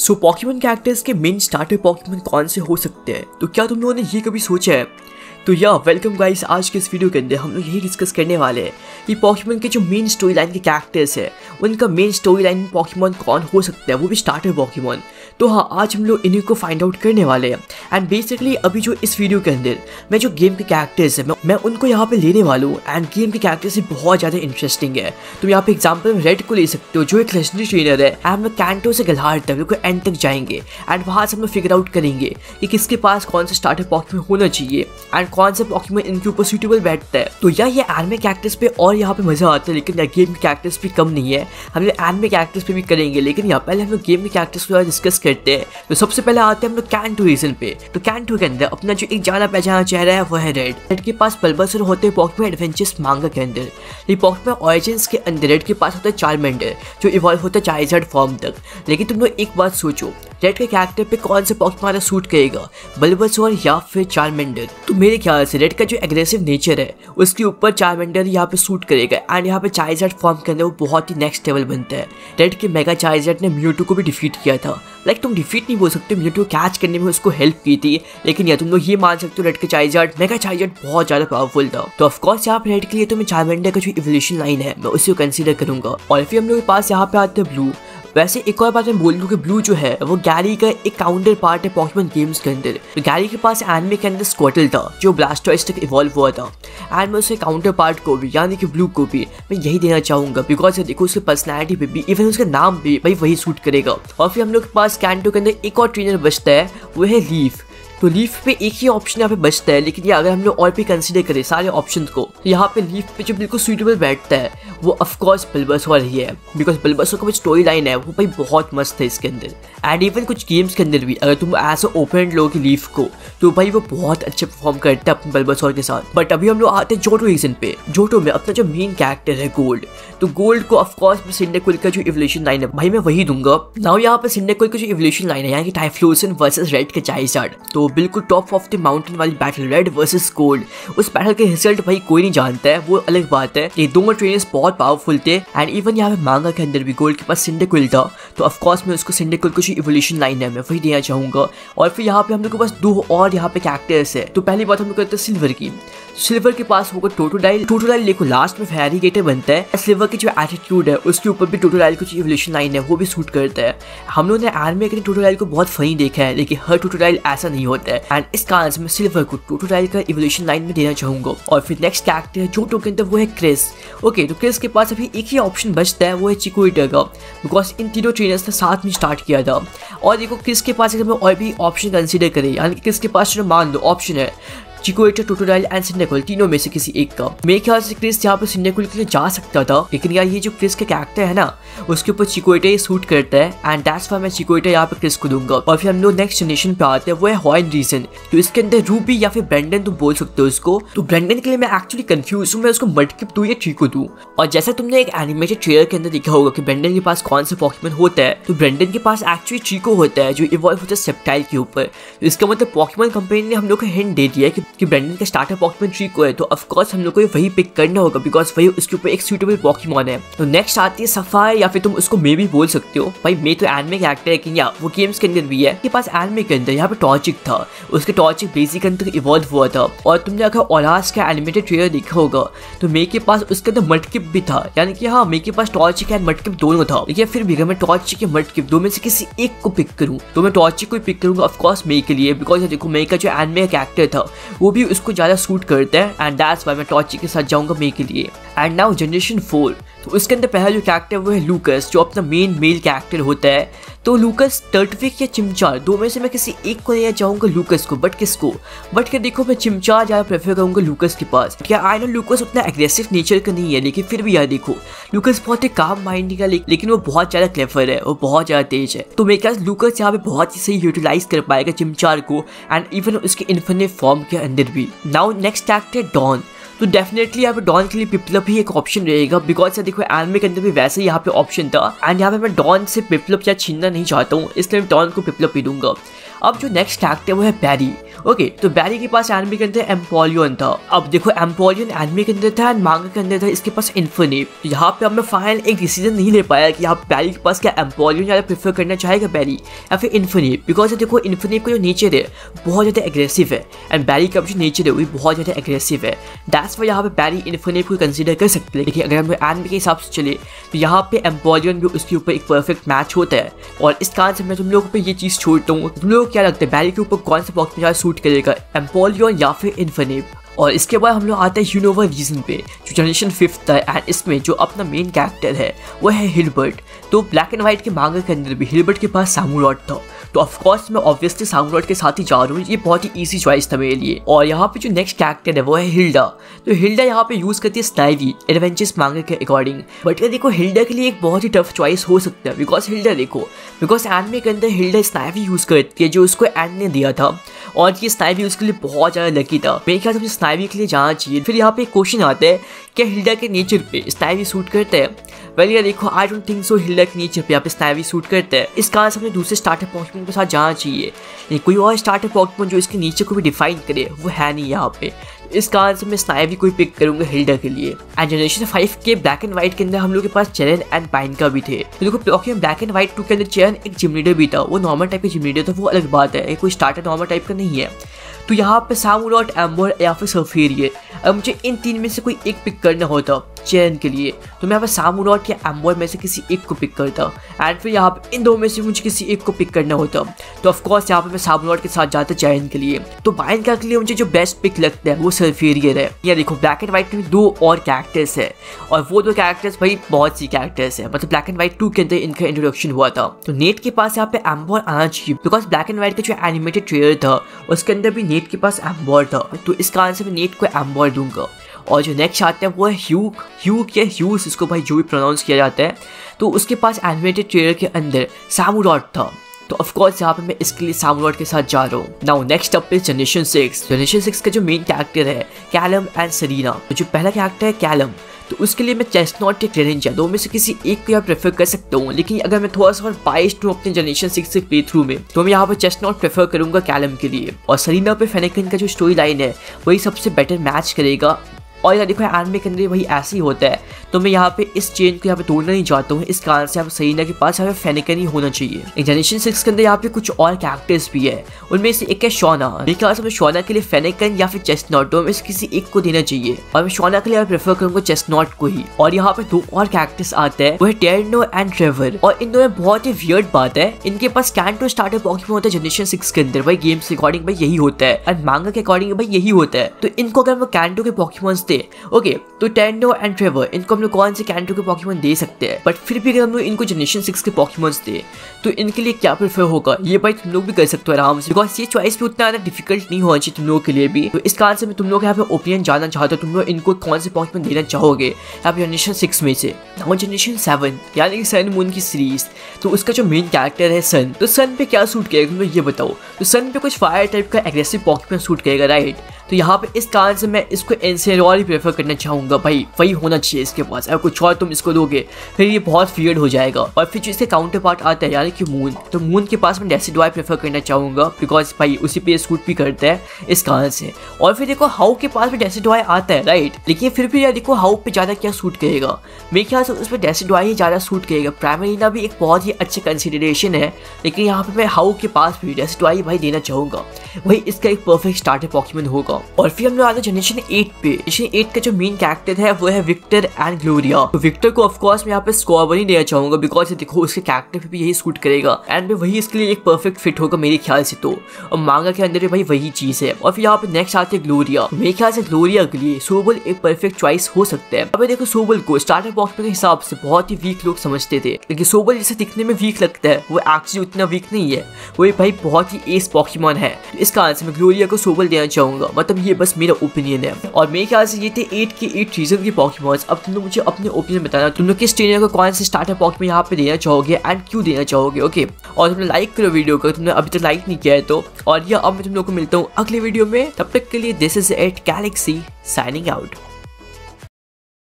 सो Pokemon characters के main starter Pokemon कौन से हो सकते हैं? तो क्या तुम लोगों ने ये कभी सोचा है? तो वेलकम गाइस, आज के इस वीडियो के अंदर हम लोग यही डिस्कस करने वाले हैं कि पॉकीमोन के जो मेन स्टोरी लाइन के कैरेक्टर्स है उनका मेन स्टोरी लाइन पॉकीमोन कौन हो सकता है, वो भी स्टार्टर पॉकीमोन। तो हाँ, आज हम लोग इन्हीं को फाइंड आउट करने वाले हैं। एंड बेसिकली अभी जो इस वीडियो के अंदर मैं जो गेम के कैरेक्टर्स है मैं उनको यहाँ पे लेने वाला हूँ। एंड गेम के कैरेक्टर्स भी बहुत ज़्यादा इंटरेस्टिंग है। तुम यहाँ पे एग्जाम्पल में रेड को ले सकते हो जो एक लेजेंडरी ट्रेनर है। एंड हम लोग कैंटो से गल्हार तक बिल्कुल एंड तक जाएंगे एंड वहाँ से हम लोग फिगर आउट करेंगे कि किसके पास कौन सा स्टार्टर पॉकीमोन होना चाहिए एंड कौन सा पॉकीमोन इनके ऊपर सूटेबल बैठता है। तो ये एनिमे कैरेक्टर्स पे और यहाँ पे मजा आता है, लेकिन गेम के कैरेक्टर्स भी कम नहीं है। हम लोग एनिमे कैरेक्टर्स पे भी करेंगे, लेकिन यहाँ पहले हम लोग गेम के कैरेक्टर्स को डिस्कस करते हैं। तो सबसे पहले आते हैं हम लोग कैंटो रीजन पे। तो कैंटो के अंदर अपना जो एक जाना पहचाना चेहरा है वो है रेड। रेड के पास बल्बासुर होते हैं पॉकीमोन एडवेंचर्स मांगा के अंदर। ये पॉकीमोन ओरिजिन्स के अंदर रेड के पास होता है चार्मेंडर जो इवॉल्व होता है चार्जर्ड फॉर्म तक। लेकिन तुम लोग एक बात सोचो, रेड के कैरेक्टर पे कौन सा पॉकीमोन सूट करेगा, बल्बासुर या फिर चार्मेंडर? तो मेरे ख्याल से रेड का जो एग्रेसिव नेचर है उसके ऊपर चार्मेंडर यहाँ पे सूट करेगा। एंड यहाँ पे चार्जर्ड फॉर्म के अंदर वो बहुत ही नेक्स्ट लेवल बनता है। रेड के मेगा चार्जर्ड ने म्यूटू को भी डिफीट किया था। तुम डिफीट नहीं बोल सकते, म्यूटू कैच करने में उसको हेल्प की थी, लेकिन तुम लोग ये मान सकते हो रेड के चार्जर्ड मेगा चार्जर्ड बहुत ज्यादा पावरफुल था। तो ऑफकोर्स यहाँ पे रेड के लिए तो मैं चार्मेंडर का जो इवोल्यूशन लाइन है मैं उसे कंसीडर करूंगा। और फिर हम लोग के पास यहाँ पे आते हैं ब्लू। वैसे एक और बात मैं बोल दूं कि ब्लू जो है वो गैरी का एक काउंटर पार्ट है पॉकीमोन गेम्स के अंदर। तो गैरी के पास एनिमे के अंदर स्क्वाटल था जो ब्लास्टोइस तक इवॉल्व हुआ था। एंड मैं उसके काउंटर पार्ट को भी यानी कि ब्लू को भी मैं यही देना चाहूंगा, बिकॉज देखो उसकी पर्सनैलिटी पे भी, इवन उसका नाम भी भाई वही सूट करेगा। और फिर हम लोग के पास कैंटो के अंदर एक और ट्रेनर बचता है, वो है लीफ। तो लीफ पे एक ही ऑप्शन यहाँ पे बचता है, लेकिन अगर हम लोग और भी कंसीडर करें सारे ऑप्शन को, तो यहाँ पे लीफ पे जो बिल्कुल सूटेबल बैठता है वो ऑफकोर्स बल्बासुर ही है। बिकॉज बल्बासुर का जो स्टोरी लाइन है वो भाई बहुत मस्त है इसके अंदर। एंड इवन कुछ गेम्स के अंदर भी अगर तुम ऐसा ओपन लोगे लीफ को तो भाई वो बहुत अच्छे परफॉर्म करता है अपने बल्बासुर के साथ। बट अभी हम लोग आते हैं जोटो रीजन पे। जोटो में अपना जो मेन कैरेक्टर है गोल्ड, तो गोल्ड को ऑफकोर्स सिंडेकुल का जो इवोल्यूशन लाइन है भाई मैं वही दूंगा। नाउ यहाँ पे सिंडेकुल का जो इवोल्यूशन लाइन है यानी कि टाइफ्लोसन वर्सेस रेड के चार्जर्ड, तो बिल्कुल टॉप ऑफ द माउंटेन वाली बैटल रेड वर्सेस गोल्ड। उस बैटल के रिजल्ट भाई कोई नहीं जानता है, वो अलग बात है। ये दोनों ट्रेनर्स बहुत पावरफुल थे। एंड इवन यहाँ पे मांगा के अंदर भी गोल्ड के पास सिंडेकुल था, तो ऑफकोर्स मैं उसको सिंडेकुल को जो इवोल्यूशन लाइन है मैं वही देना चाहूंगा। और फिर यहाँ पे हम लोग के पास दो और यहाँ पे कैरेक्टर्स है। तो पहली बात हम लोग करते हैं सिल्वर की। सिल्वर के पास होगा टोटोडाइल। टोटोडाइल देखो लास्ट में वेरिगेटर बनता है। सिल्वर की जो एटीट्यूड है उसके ऊपर भी टोटोडाइल की जो इवोल्यूशन लाइन है वो भी सूट करता है। हम लोगों ने एनिमे के टोटोडाइल को बहुत फनी देखा है, लेकिन हर टोटोडाइल ऐसा नहीं होता है। एंड इस कारण से मैं सिल्वर को टोटोडाइल का इवोल्यूशन लाइन में देना चाहूंगा। और फिर नेक्स्ट कैरेक्टर जोटो के अंदर वो है क्रिस। ओके, तो क्रिस के पास अभी एक ही ऑप्शन बचता है, वो है चिकोइटा का, बिकॉज इन तीनों ट्रेनर्स ने साथ में स्टार्ट किया था। और देखो क्रिस के पास अगर मैं और भी ऑप्शन कंसीडर करें, यानी कि क्रिस के पास जो मान लो ऑप्शन है चिकोइटा, टोटोडाइल एंड सिंडेकुल, तीनों में से किसी एक का। मेरे ख्याल से क्रिस यहाँ पे सिंडेकुल के लिए जा सकता था, लेकिन ये जो क्रिस का कैरेक्टर है ना उसके ऊपर चिकोइटा ही सूट करता है। एंड दैट्स व्हाई मैं चिकोइटा यहाँ पे क्रिस को दूंगा। और फिर हम लोग नेक्स्ट जनरेशन पे आते हैं, वो है हॉइन रीजन। तो इसके अंदर रूबी या फिर ब्रेंडन तुम बोल सकते हो उसको। तो ब्रेंडन के लिए मैं एक्चुअली कंफ्यूज हूँ, मैं उसको मडकिप दूं या चीको दूं। और जैसा तुमने एक एनिमेटेड ट्रेलर के अंदर देखा होगा कि ब्रेंडन के पास कौन सा पॉकीमोन होता है, तो ब्रेंडन के पास एक्चुअली चीको होता है जो इवॉल्व होता है सेप्टाइल के ऊपर। तो इसका मतलब पॉकीमोन कंपनी ने हम लोग को हिंट दे दिया है कि ब्रेंडन का स्टार्टर पॉकीमोन चीको है। तो ऑफकोर्स हम लोग को वही पिक करना होगा, बिकॉज वही उसके ऊपर एक सूटेबल पॉकीमोन है। तो नेक्स्ट आती है सफायर, या फिर तुम उसको मे भी बोल सकते हो। भाई मे तो एनिमे कैरेक्टर है कि वो गेम्स के अंदर भी है। के पास एनिमे के अंदर यहाँ पे टॉर्चिक था, उसके टॉर्चिक बेसिक अंदर इवॉल्व हुआ था। और तुमने अगर ओलास का एनिमेटेड ट्रेलर देखा होगा तो मे के पास उसके अंदर मडकिप भी था, यानी कि हाँ मे के पास टॉर्चिक एंड मडकिप दोनों था। लेकिन फिर भी अगर मैं टॉर्चिक या मडकिप दो में से किसी एक को पिक करूँ तो मैं टॉर्चिक को पिक करूंगा ऑफकोर्स मे के लिए, बिकॉज देखो मे का जो एनिमे कैरेक्टर था वो भी उसको ज्यादा सूट करता है। एंड दैट्स व्हाई मैं टॉर्चिक के साथ जाऊंगा मे के लिए। एंड नाउ जनरेशन 4, तो उसके अंदर पहला जो कैरेक्टर वो है लूकस, जो अपना मेन मेल कैरेक्टर होता है। तो लूकस, टर्टविक या चिमचार, दो में से मैं किसी एक को लेना चाहूंगा लूकस को। बट किसको? बट क्या देखो मैं चिमचार ज़्यादा प्रेफर करूंगा लूकस के पास। क्या आई नो लूकस उतना एग्रेसिव नेचर का नहीं है, लेकिन फिर भी यार देखो लूकस बहुत ही काम माइंड का, लेकिन वो बहुत ज़्यादा क्लेवर है, वो बहुत ज़्यादा तेज है। तो मेरे ख्याल लूकस यहाँ पे बहुत ही सही यूटिलाइज कर पाएगा चिमचार को, एंड इवन उसके इन्फिनिट फॉर्म के अंदर भी। Now next character Don. तो डेफिनेटली यहाँ पे डॉन के लिए पिपलप ही एक ऑप्शन रहेगा, बिकॉज देखो एनिमे के अंदर भी वैसे ही यहाँ पे ऑप्शन था एंड यहाँ पे मैं डॉन से पिपलप या छीनना नहीं चाहता हूँ, इसलिए मैं डॉन को पिपलप ही दूंगा। अब जो नेक्स्ट कैरेक्टर वो है बैरी। ओके, तो बैरी के पास एनिमे के अंदर एम्पोलियन था। अब देखो एम्पोलियन एनिमे के अंदर था एंड मांगा के अंदर था इसके पास इन्फिनिट। तो यहाँ पे अब मैं फाइनल एक डिसीजन नहीं ले पाया कि यहाँ बैरी के पास क्या एम्पोलियन ज़्यादा प्रेफर करना चाहेगा बैरी या फिर इन्फिनिट, बिकॉज देखो इन्फिनिट का जो नेचर है बहुत ज़्यादा एग्रेसिव है एंड बैरी का जो नेचर है वो भी बहुत ज़्यादा एग्रेसिव है। दैट्स वाई यहाँ पे बैरी इन्फिनिट को कंसिडर कर सकते हैं। लेकिन अगर हम एनिमे के हिसाब से चले तो यहाँ पे एम्पोलियन भी उसके ऊपर एक परफेक्ट मैच होता है और इस कारण से मैं तुम लोगों पर ये चीज़ छोड़ता हूँ। तुम लोगों को क्या लगता है बैरी के ऊपर कौन सा बॉक्स में ज़्यादा सूट करेगा, एम्पोलियन या फिर इन्फिनिट? और इसके बाद हम लोग आते हैं यूनोवा रीजन पे, जो जनरेशन 5 था एंड इसमें जो अपना मेन कैरेक्टर है वो है हिलबर्ट। तो ब्लैक एंड व्हाइट के मांगा के अंदर भी हिलबर्ट के पास सामुरॉट था, तो ऑफकोर्स मैं ऑब्वियसली सामुरॉट के साथ ही जा रहा हूँ, ये बहुत ही ईजी चॉइस था मेरे लिए। और यहाँ पे जो नेक्स्ट कैरेक्टर है वो है हिल्डा। तो हिल्डा यहाँ पे यूज करती है स्नाइवी एडवेंचर्स मांगा के अकॉर्डिंग, बट ये देखो हिल्डा के लिए एक बहुत ही टफ चॉइस हो सकता है, बिकॉज हिल्डा देखो बिकॉज एनिमे के अंदर हिल्डा स्नाइवी यूज करती है जो उसको एन ने दिया था और ये स्नाइवी उसके लिए बहुत ज़्यादा लकी था। मेरे ख्याल से स्नाइवी के लिए जाना चाहिए। फिर यहाँ पे एक क्वेश्चन आता है क्या हिल्डा के नेचर पे स्नाइवी सूट करता है? वेल यार देखो I don't think so Hilda के नेचर पे यहाँ पे स्नाइवी सूट करता है। इस कारण से हमें दूसरे स्टार्टर पॉकेमॉन के साथ जाना चाहिए। कोई और स्टार्टर पॉकेमॉन जो इसके नेचर को भी डिफाइन करे वो है नहीं यहाँ पे, इस कारण से मैं स्नाइवी को ही पिक करूंगा हिल्डा के लिए। एंड जनरेशन 5 के ब्लैक एंड व्हाइट के अंदर हम लोग के पास चेरन एंड पाइन का भी थे। तो देखो पॉकेमॉन ब्लैक एंड व्हाइट 2 के अंदर चेरन एक जिम लीडर भी था, वो नॉर्मल टाइप का जिम लीडर था, वो अलग बात है, कोई स्टार्टर नॉर्मल टाइप का नहीं है। तो यहाँ पे सामुरॉट, एम्बर या फिर सफेरियर, अब मुझे इन तीन में से कोई एक पिक करना होता चेरन के लिए तो मैं यहाँ पे सामुरॉट या एम्बर में से किसी एक को पिक करता एंड फिर यहाँ पे इन दो में से मुझे किसी एक को पिक करना होता तो ऑफकोर्स यहाँ पे मैं सामुरॉट के साथ जाता चेरन के लिए। तो बाइन के लिए मुझे जो बेस्ट पिक लगता है वो सफेरियर है। या देखो ब्लैक एंड व्हाइट में 2 और कैरेक्टर्स है और वो 2 कैरेक्टर्स भाई बहुत सी कैरेक्टर्स है, मतलब ब्लैक एंड व्हाइट 2 के अंदर इनका इंट्रोडक्शन हुआ था। तो नेट के पास यहाँ पे एम्बर आना चाहिए बिकॉज ब्लैक एंड व्हाइट का जो एनिमेटेड ट्रेलर था उसके अंदर भी नेट के पास एम्बर था, तो इस कारण से मैं नेट को एम्बर दूंगा। और जो नेक्स्ट आता है वो है ह्यूक या ह्यूस, इसको भाई जो भी प्रोनाउंस किया जाता है। तो उसके पास एनिमेटेड ट्रेलर के अंदर सामुरॉट था, तो ऑफकोर्स यहाँ पे मैं इसके लिए सामुरॉट के साथ जा रहा हूँ। Now next up is generation 6। Generation 6 का जो मेन कैरेक्टर है कैलम एंड सरीना। तो जो पहला कैरेक्टर है कैलम, तो उसके लिए मैं चेस्टनॉट या ग्रेनिंजा 2 में से किसी एक को यहाँ प्रेफर कर सकता हूँ। लेकिन अगर मैं थोड़ा सा और बाइस्ड हूँ अपने जनरेशन 6 से प्ले थ्रू में तो मैं यहाँ पे चेस्टनॉट प्रेफर करूँगा कैलम के लिए। और सरीना पे फेनेकन का जो स्टोरी लाइन है वही सबसे बेटर मैच करेगा। और यार देखो एनिमे के अंदर वही ऐसे ही होता है, तो मैं यहाँ पे इस चेंज को यहाँ पे तोड़ना नहीं चाहता हूँ, इस कारण से यहाँ पे सरीना के पास यहाँ पे फेनेकन ही होना चाहिए। एक जनरेशन 6 के अंदर यहाँ पे कुछ और कैरेक्टर्स भी है, उनमें से एक है शोना। मेरे ख्याल से शोना के लिए फेनेकन या फिर चेस्टनॉट में से किसी एक को देना चाहिए और मैं शोना के लिए प्रेफर करूंगा चेस्टनॉट को ही। और यहाँ पे 2 और कैरेक्टर्स आते हैं वो है टेरनो एंड ट्रेवर। और इन दोनों में बहुत ही वियर्ड बात है, इनके पास कैंटो स्टार्टर पॉकेमॉन होता है जनरेशन 6 के अंदर, भाई गेम्स के अकॉर्डिंग भाई यही होता है एंड मांगा के अकॉर्डिंग भाई यही होता है। तो इनको अगर वो कैंटो के पॉकेमॉन्स दे ओके, तो टेरनो एंड ट्रेवर इनको हम लोग कौन से कैंटो के पॉकेमॉन दे सकते हैं, बट फिर भी अगर हम लोग इनको जनरेशन 6 के पॉकेमॉन्स दे तो इनके लिए क्या प्रेफर होगा ये भाई तुम लोग भी कर सकते हो आराम से, बिकॉज ये चॉइस भी उतना ज़्यादा डिफिकल्ट नहीं होना चाहिए तुम लोगों के लिए भी। तो इस कारण से मैं तुम लोग यहाँ पे ओपिनियन जानना चाहता हूँ, तुम लोग इनको कौन से पॉकेमॉन देना चाहोगे यहाँ पे जनरेशन 6 में से। नाउ जनरेशन 7 यानी कि सन मून की सीरीज, तो उसका जो मेन कैरेक्टर है सन, तो सन पे क्या सूट करेगा तुम लोग ये बताओ। तो सन पे कुछ फायर टाइप का एग्रेसिव पॉकेमॉन सूट करेगा राइट, तो यहाँ पे इस कारण से मैं इसको एंसेरॉल ही प्रेफर करना चाहूँगा, भाई वही होना चाहिए इसके पास। अगर कुछ और तुम इसको दोगे फिर ये बहुत फियर्ड हो जाएगा। और फिर जो इसके काउंटर पार्ट आता है यानी कि मून, तो मून के पास मैं डेसिडवाई प्रेफर करना चाहूँगा बिकॉज भाई उसी पे सूट भी करता है इस कारण से। और फिर देखो हाउ के पास भी डेसिडवाई आता है राइट, लेकिन फिर भी यार देखो हाउ पे ज़्यादा क्या सूट करेगा, मेरे ख्याल से उस पर डेसिडवाई ही ज़्यादा सूट करेगा। प्राइमरीना भी एक बहुत ही अच्छे कंसिडरेशन है, लेकिन यहाँ पे मैं हाउ के पास भी डेसिडवाई भाई देना चाहूँगा, वही इसका एक परफेक्ट स्टार्टर पॉकेमॉन होगा। और फिर हम लोग आते हैं जनरेशन 8 पे। जनरेशन 8 का जो मेन कैरेक्टर है वो है विक्टर एंड ग्लोरिया। तो विक्टर को ऑफ कोर्स मैं यहाँ पे स्कोर 1 ही देना चाहूंगा बिकॉज देखो उसके कैरेक्टर पे भी यही सूट करेगा एंड वही इसके लिए एक परफेक्ट फिट होगा मेरे ख्याल से। तो और मांगा के अंदर भी भाई वही चीज है। और फिर यहाँ पे नेक्स्ट आते हैं ग्लोरिया। मेरे ख्याल से ग्लोरिया के लिए सोबल एक परफेक्ट चॉइस हो सकता है। अब देखो सोबल को स्टार्टर पॉकेमॉन के हिसाब से बहुत ही वीक लोग समझते थे, लेकिन सोबल जैसे दिखने में वीक लगता है वो एक्चुअली उतना वीक नहीं है, वो भाई बहुत ही एस पॉकेमॉन है। तो इस कारण से मैं ग्लोरिया को सोबल देना चाहूंगा, मतलब ये बस मेरा ओपिनियन है। और मेरे ख्याल से ये थे 8 के 8 सीजन के पॉकेमॉन्स। अब तुम लोग मुझे अपने ओपिनियन बताना, तुम लोग किस ट्रेनर को कौन से स्टार्टर पॉकेमॉन यहाँ पे देना चाहोगे एंड क्यों देना चाहोगे ओके। और तुमने लाइक करो वीडियो को, तुमने अभी तक लाइक नहीं किया है तो। और यह अब मैं तुम लोग को मिलता हूँ अगले वीडियो में, तब तक के लिए this is at Galaxy signing out.